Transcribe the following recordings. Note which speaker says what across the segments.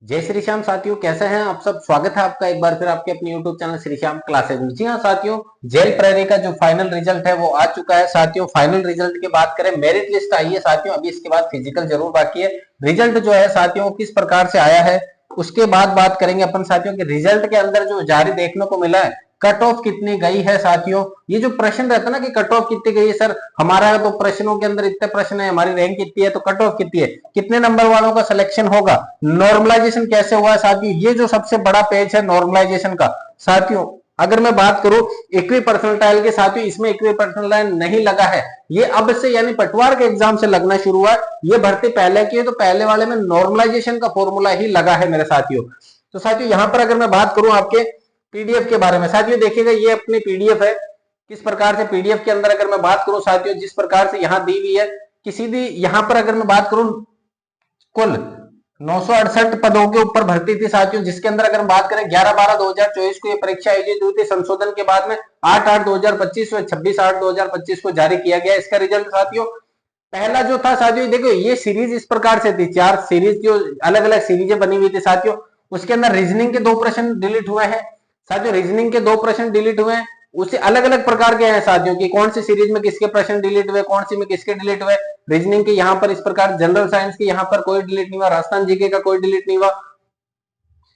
Speaker 1: जय श्री श्याम साथियों, कैसे हैं आप सब। स्वागत है आपका एक बार फिर आपके अपने YouTube channel Shri Shyam classes में। जी हाँ साथियों, जेल प्रहरी का जो फाइनल रिजल्ट है वो आ चुका है। साथियों फाइनल रिजल्ट की बात करें, मेरिट लिस्ट आई है साथियों, अभी इसके बाद फिजिकल जरूर बाकी है। रिजल्ट जो है साथियों किस प्रकार से आया है उसके बाद बात करेंगे अपन साथियों के रिजल्ट के अंदर जो जारी देखने को मिला है, कट ऑफ कितनी गई है साथियों। ये जो प्रश्न रहता है ना कि कट ऑफ कितनी गई है, सर हमारा तो प्रश्नों के अंदर इतने प्रश्न है, हमारी रैंक कितनी है तो कट ऑफ कितनी है, कितने नंबर वालों का सिलेक्शन होगा, नॉर्मलाइजेशन कैसे हुआ है साथियों। ये जो सबसे बड़ा पेज है नॉर्मलाइजेशन का साथियों, अगर मैं बात करूं इक्वी परसेंटाइल के साथियों, इसमें इक्वी परसेंटाइल नहीं लगा है, ये अब से यानी पटवार के एग्जाम से लगना शुरू हुआ है। ये भर्ती पहले की है तो पहले वाले में नॉर्मलाइजेशन का फॉर्मूला ही लगा है मेरे साथियों। तो साथियों यहां पर अगर मैं बात करूं आपके पीडीएफ के बारे में, साथियों देखिएगा ये अपनी पीडीएफ है। किस प्रकार से पीडीएफ के अंदर अगर मैं बात करूं साथियों, जिस प्रकार से यहां दी हुई है कि सीधी यहां पर अगर मैं बात करूं कुल 968 पदों के ऊपर भर्ती थी साथियों, जिसके अंदर अगर हम बात करें 11/12/2024 को ये परीक्षा आयोजित हुई थी। संशोधन के बाद में 8/8/2025 व 26/8/2025 को जारी किया गया इसका रिजल्ट साथियों। पहला जो था साथियों, देखो ये सीरीज इस प्रकार से थी, 4 सीरीज जो अलग अलग सीरीजें बनी हुई थी साथियों। उसके अंदर रीजनिंग के 2 प्रश्न डिलीट हुए हैं साथियों, रीजनिंग के 2 प्रश्न डिलीट हुए हैं। उसे अलग अलग प्रकार के हैं साथियों कि कौन सी सीरीज में किसके प्रश्न डिलीट हुए, कौन सी में किसके डिलीट हुए। रीजनिंग के यहाँ पर इस प्रकार, जनरल साइंस के यहाँ पर कोई डिलीट नहीं हुआ, राजस्थान जीके का कोई डिलीट नहीं हुआ।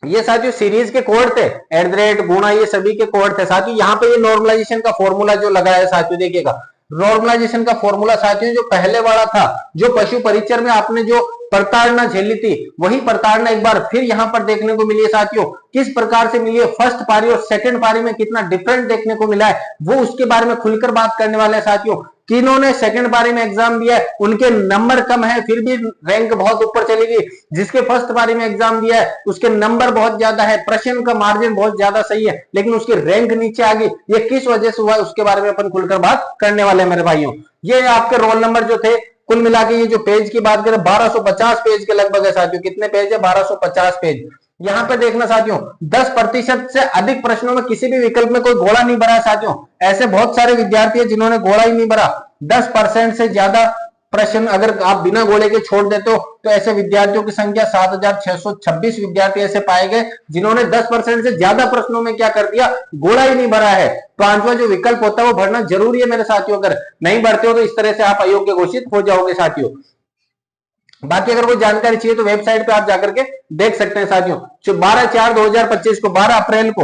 Speaker 1: ये साथियों सीरीज के कोड थे, @ गुणा ये सभी के कोड थे साथियों। यहाँ पे ये नॉर्मलाइजेशन का फॉर्मूला जो लगाया है साथियों, देखिएगा नॉर्मलाइजेशन का फॉर्मूला साथियों जो पहले वाला था, जो पशु परिचर में आपने जो प्रताड़ना झेली थी, वही प्रताड़ना एक बार फिर यहाँ पर देखने को मिली है साथियों। किस प्रकार से मिली है, फर्स्ट पारी और सेकंड पारी में कितना डिफरेंट देखने को मिला है, वो उसके बारे में खुलकर बात करने वाले हैं साथियों। किन्होंने सेकंड पारी में एग्जाम दिया है, उनके नंबर कम है फिर भी रैंक बहुत ऊपर चली गई। जिसके फर्स्ट पारी में एग्जाम दिया है उसके नंबर बहुत ज्यादा है, प्रश्न का मार्जिन बहुत ज्यादा सही है, लेकिन उसकी रैंक नीचे आ गई। ये किस वजह से हुआ उसके बारे में अपन खुलकर बात करने वाले हैं मेरे भाइयों। ये आपके रोल नंबर जो थे, कुल मिला के ये जो पेज की बात करें 1250 पेज के लगभग है साथियों। कितने पेज है, 1250 पेज। यहां पे देखना साथियों 10% से अधिक प्रश्नों में किसी भी विकल्प में कोई घोड़ा नहीं भरा है साथियों। ऐसे बहुत सारे विद्यार्थी है जिन्होंने घोड़ा ही नहीं भरा। 10% से ज्यादा प्रश्न अगर आप बिना घोड़े के छोड़ देते हो तो ऐसे विद्यार्थियों की संख्या 7626 विद्यार्थी ऐसे पाए गए जिन्होंने 10% से ज्यादा प्रश्नों में क्या कर दिया, घोड़ा ही नहीं भरा है। पांचवा जो विकल्प होता है वो भरना जरूरी है मेरे साथियों। अगर नहीं भरते हो तो इस तरह से आप अयोग्य घोषित हो जाओगे साथियों। बाकी अगर कोई जानकारी चाहिए तो वेबसाइट पे आप जाकर के देख सकते हैं साथियों। जो 12/4/2025 को 12 अप्रैल को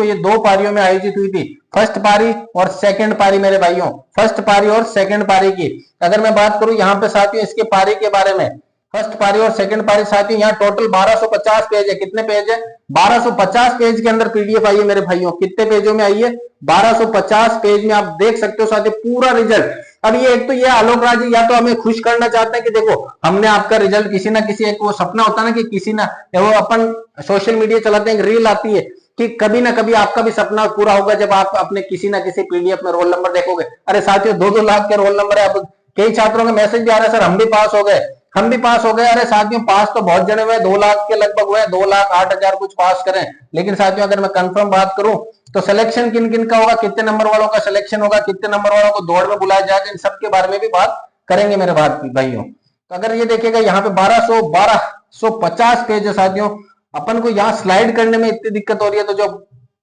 Speaker 1: ये 2 पारियों में आयोजित हुई थी, फर्स्ट पारी और सेकंड पारी मेरे भाइयों, फर्स्ट पारी और सेकंड पारी की अगर मैं बात करूं यहाँ पे साथियों इसके पारी के बारे में, फर्स्ट पारी और सेकंड पारी साथियों यहाँ टोटल 1250 पेज है। कितने पेज है, 1250 पेज के अंदर पीडीएफ आई है मेरे भाइयों। कितने पेजों में आई है, 1250 पेज में आप देख सकते हो साथियों पूरा रिजल्ट। अब ये एक तो ये आलोक राज या तो हमें खुश करना चाहते हैं कि देखो हमने आपका रिजल्ट, किसी ना किसी एक वो सपना होता है ना कि किसी ना, वो अपन सोशल मीडिया चलाते हैं, रील आती है कि कभी ना कभी आपका भी सपना पूरा होगा जब आप अपने किसी ना किसी पीडीएफ में रोल नंबर देखोगे। अरे साथियों 2-2 लाख के रोल नंबर है। अब कई छात्रों का मैसेज भी आ रहा है, सर हम भी पास हो गए, हम भी पास हो गए। अरे साथियों पास तो बहुत जने हुए, 2 लाख के लगभग हुए, 2,08,000 कुछ पास करें। लेकिन साथियों अगर मैं कंफर्म बात करूं तो सिलेक्शन किन किन का होगा, कितने नंबर वालों का सिलेक्शन होगा, कितने नंबर वालों को दौड़ में बुलाया जाएगा, इन सब के बारे में भी बात करेंगे मेरे भाइयों। तो अगर ये देखिएगा यहाँ पे 1250 पेज है साथियों। अपन को यहाँ स्लाइड करने में इतनी दिक्कत हो रही है, तो जो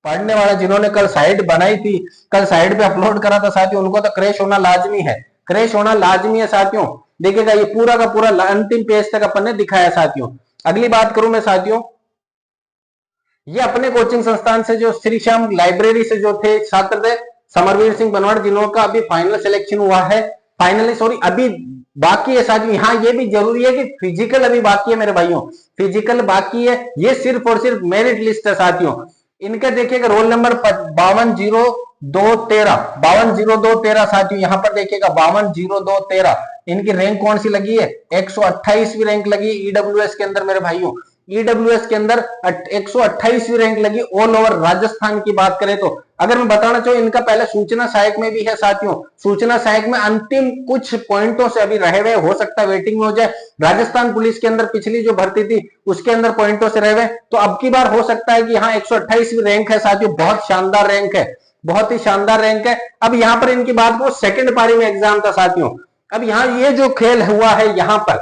Speaker 1: पढ़ने वाला जिन्होंने कल साइट बनाई थी, कल साइट पे अपलोड करा था साथियों, उनको तो क्रैश होना लाजमी है, क्रैश होना लाजमी है साथियों। देखिएगा ये पूरा का पूरा अंतिम पेज तक अपन ने दिखाया साथियों। अगली बात करूं मैं साथियों, ये अपने कोचिंग संस्थान से जो श्री श्याम लाइब्रेरी से जो थे छात्र थे समरवीर सिंह बनवाड़, जिनका अभी फाइनल सिलेक्शन हुआ है, फाइनली सॉरी अभी बाकी है साथियों। यहाँ ये भी जरूरी है कि फिजिकल अभी बाकी है मेरे भाइयों, फिजिकल बाकी है। ये सिर्फ और सिर्फ मेरिट लिस्ट है साथियों। इनका देखिएगा रोल नंबर 520213 साथियों, यहाँ पर देखिएगा 520213। इनकी रैंक कौन सी लगी है, 128वीं रैंक लगी ईडब्ल्यूएस के अंदर मेरे भाइयों। ईडब्ल्यूएस के अंदर 128वीं रैंक लगी ऑल ओवर राजस्थान की बात करें तो। अगर मैं बताना चाहूँ इनका पहले सूचना सहायक में भी है साथियों, सूचना सहायक में अंतिम कुछ पॉइंटों से अभी रहे हुए, हो सकता है वेटिंग में हो जाए। राजस्थान पुलिस के अंदर पिछली जो भर्ती थी उसके अंदर पॉइंटों से रहे हुए, तो अब की बार हो सकता है कि यहाँ 128वीं रैंक है साथियों, बहुत शानदार रैंक है, बहुत ही शानदार रैंक है। अब यहाँ पर इनकी बात को सेकंड पारी में एग्जाम था साथियों। अब यहाँ ये जो खेल हुआ है यहाँ पर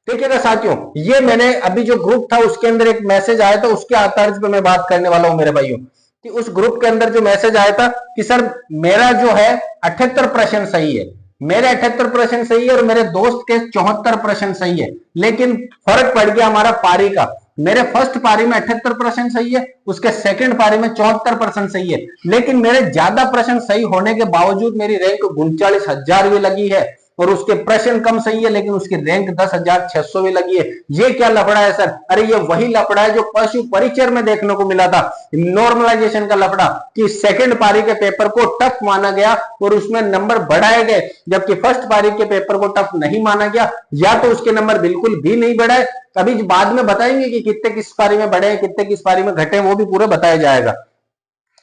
Speaker 1: देखिएगा साथियों, ये मैंने अभी जो ग्रुप था उसके अंदर एक मैसेज आया था, उसके आधार पर मैं बात करने वाला हूं मेरे भाइयों, कि उस ग्रुप के अंदर जो मैसेज आया था कि सर मेरा जो है 78% सही है, मेरे 78% सही है और मेरे दोस्त के 74% सही है, लेकिन फर्क पड़ गया हमारा पारी का। मेरे फर्स्ट पारी में 78% सही है, उसके सेकंड पारी में 74% सही है, लेकिन मेरे ज्यादा प्रश्न सही होने के बावजूद मेरी रैंक 39,000 भी लगी है और उसके प्रश्न कम सही है लेकिन उसकी रैंक 10,600 भी लगी है। ये क्या लफड़ा है सर? अरे ये वही लफड़ा है जो पशु परिचय में देखने को मिला था, नॉर्मलाइजेशन का लफड़ा, कि सेकंड पारी के पेपर को टफ माना गया और उसमें नंबर बढ़ाए गए, जबकि फर्स्ट पारी के पेपर को टफ नहीं माना गया, या तो उसके नंबर बिल्कुल भी नहीं बढ़ाए। अभी बाद में बताएंगे कि कितने किस पारी में बढ़े, कितने किस पारी में घटे, वो भी पूरा बताया जाएगा।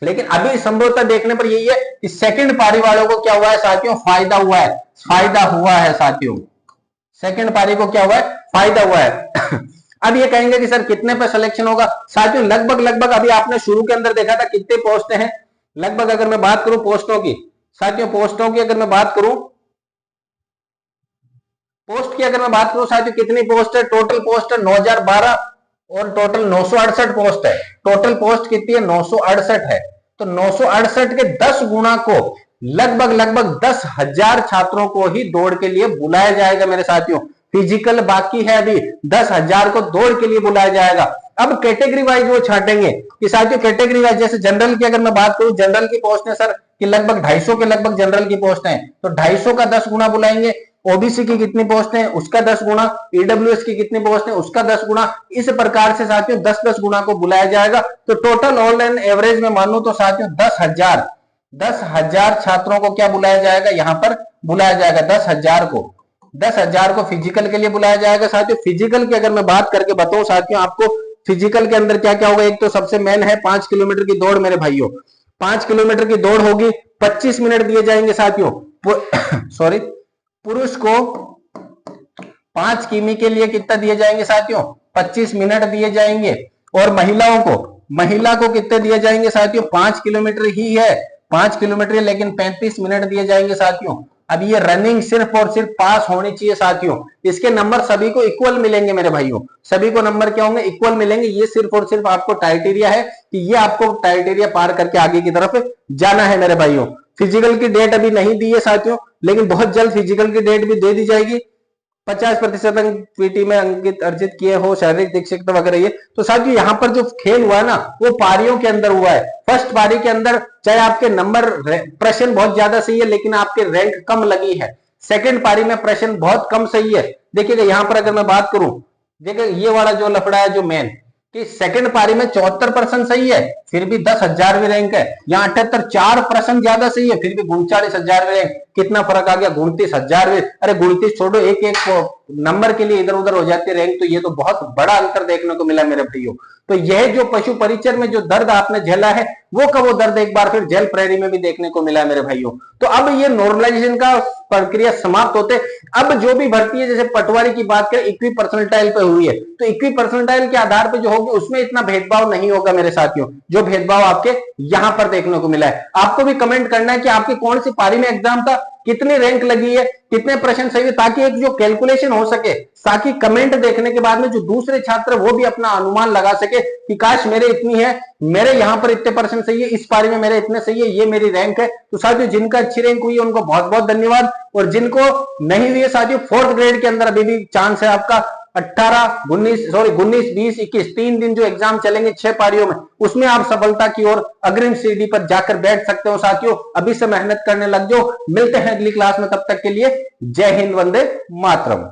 Speaker 1: लेकिन अभी संभवतः देखने पर यही है कि सेकंड पारी वालों को क्या हुआ है साथियों? फायदा हुआ है, फायदा हुआ है साथियों, सेकंड पारी को क्या हुआ है? फायदा हुआ है। अब ये कहेंगे कि सर कितने पे सिलेक्शन होगा? साथियों लगभग लगभग अभी आपने शुरू के अंदर देखा था कितने पोस्ट हैं, लगभग अगर मैं बात करूं पोस्टों की, साथियों पोस्टों की अगर मैं बात करूं, पोस्ट की अगर मैं बात करूं साथियों, कितनी पोस्ट है? टोटल पोस्ट है 9012 और टोटल 968 पोस्ट है। टोटल पोस्ट कितनी है? 968 है। तो 968 के 10 गुना को लगभग लगभग 10,000 छात्रों को ही दौड़ के लिए बुलाया जाएगा मेरे साथियों। फिजिकल बाकी है, अभी 10,000 को दौड़ के लिए बुलाया जाएगा। अब कैटेगरी वाइज वो छाटेंगे कि साथियों कैटेगरी वाइज, जैसे जनरल की अगर मैं बात करूं, जनरल की पोस्ट है सर कि लगभग 250 के लगभग जनरल की पोस्ट है, तो 250 का 10 गुना बुलाएंगे। ओबीसी की कितनी पोस्ट है? उसका 10 गुना। ईडब्ल्यूएस की कितनी पोस्ट है? उसका 10 गुना। इस प्रकार से साथियों 10-10 गुना को बुलाया जाएगा। तो टोटल ऑल एंड एवरेज में मानो तो साथियों 10,000 छात्रों को क्या बुलाया जाएगा? यहां पर बुलाया जाएगा 10,000 को फिजिकल के लिए बुलाया जाएगा। साथियों फिजिकल की अगर मैं बात करके बताऊं साथियों आपको, फिजिकल के अंदर क्या क्या होगा? एक तो सबसे मेन है 5 किलोमीटर की दौड़ मेरे भाइयों, 5 किलोमीटर की दौड़ होगी, 25 मिनट दिए जाएंगे साथियों। सॉरी, पुरुष को 5 किमी के लिए कितना दिए जाएंगे साथियों? 25 मिनट दिए जाएंगे। और महिला को कितने दिए जाएंगे साथियों? 5 किलोमीटर ही है, 5 किलोमीटर लेकिन 35 मिनट दिए जाएंगे साथियों। अब ये रनिंग सिर्फ और सिर्फ पास होनी चाहिए साथियों, इसके नंबर सभी को इक्वल मिलेंगे मेरे भाइयों, सभी को नंबर क्या होंगे? इक्वल मिलेंगे। ये सिर्फ और सिर्फ आपको क्राइटेरिया है कि ये आपको क्राइटेरिया पार करके आगे की तरफ जाना है मेरे भाइयों। फिजिकल की डेट अभी नहीं दी है साथियों, लेकिन बहुत जल्द फिजिकल की डेट भी दे दी जाएगी। 50% अंक पीटी में अंकित अर्जित किए हो, शारीरिक दीक्षित वगैरह ये। तो साथियों यहाँ पर जो खेल हुआ है ना, वो पारियों के अंदर हुआ है। फर्स्ट पारी के अंदर चाहे आपके नंबर प्रश्न बहुत ज्यादा सही है लेकिन आपके रैंक कम लगी है, सेकंड पारी में प्रश्न बहुत कम सही है। देखिएगा यहाँ पर अगर मैं बात करूं, देखिए ये वाला जो लफड़ा है जो मेन, कि सेकंड पारी में 74% सही है फिर भी 10,000 रैंक है, यहाँ 78 4% ज्यादा सही है फिर भी 39,000 रैंक। कितना फर्क आ गया? 29,000। अरे 29 छोड़ो, एक एक नंबर के लिए इधर उधर हो जाती है रैंक, तो ये तो बहुत बड़ा अंतर देखने को मिला मेरे भाइयों। तो यह जो पशु परिचर में जो दर्द आपने झेला है वो का वो दर्द एक बार फिर जेल प्रेरी में भी देखने को मिला है मेरे भाइयों। तो अब ये नॉर्मलाइजेशन का प्रक्रिया समाप्त होते, अब जो भी भर्ती है, जैसे पटवारी की बात करें इक्वी परसेंटाइल पे हुई है, तो इक्वी परसेंटाइल के आधार पर जो होगी उसमें इतना भेदभाव नहीं होगा मेरे साथियों, जो भेदभाव आपके यहां पर देखने को मिला है। आपको भी कमेंट करना है कि आपकी कौन सी पारी में एग्जाम था, कितनी रैंक लगी है, कितने प्रश्न सही है, ताकि एक जो कैलकुलेशन हो सके, ताकि कमेंट देखने के बाद में जो दूसरे छात्र वो भी अपना अनुमान लगा सके कि काश मेरे इतनी है, मेरे यहां पर इतने परसेंट सही है, इस पारी में मेरे इतने सही है, ये मेरी रैंक है। तो साथियों जिनका अच्छी रैंक हुई है उनको बहुत बहुत धन्यवाद, और जिनको नहीं हुई है साथियों, 4th ग्रेड के अंदर अभी भी चांस है आपका। 19, 20, 21 3 दिन जो एग्जाम चलेंगे 6 पारियों में, उसमें आप सफलता की ओर अग्रिम सीढ़ी पर जाकर बैठ सकते हो साथियों। अभी से मेहनत करने लग जाओ। मिलते हैं अगली क्लास में, तब तक के लिए जय हिंद, वंदे मातरम।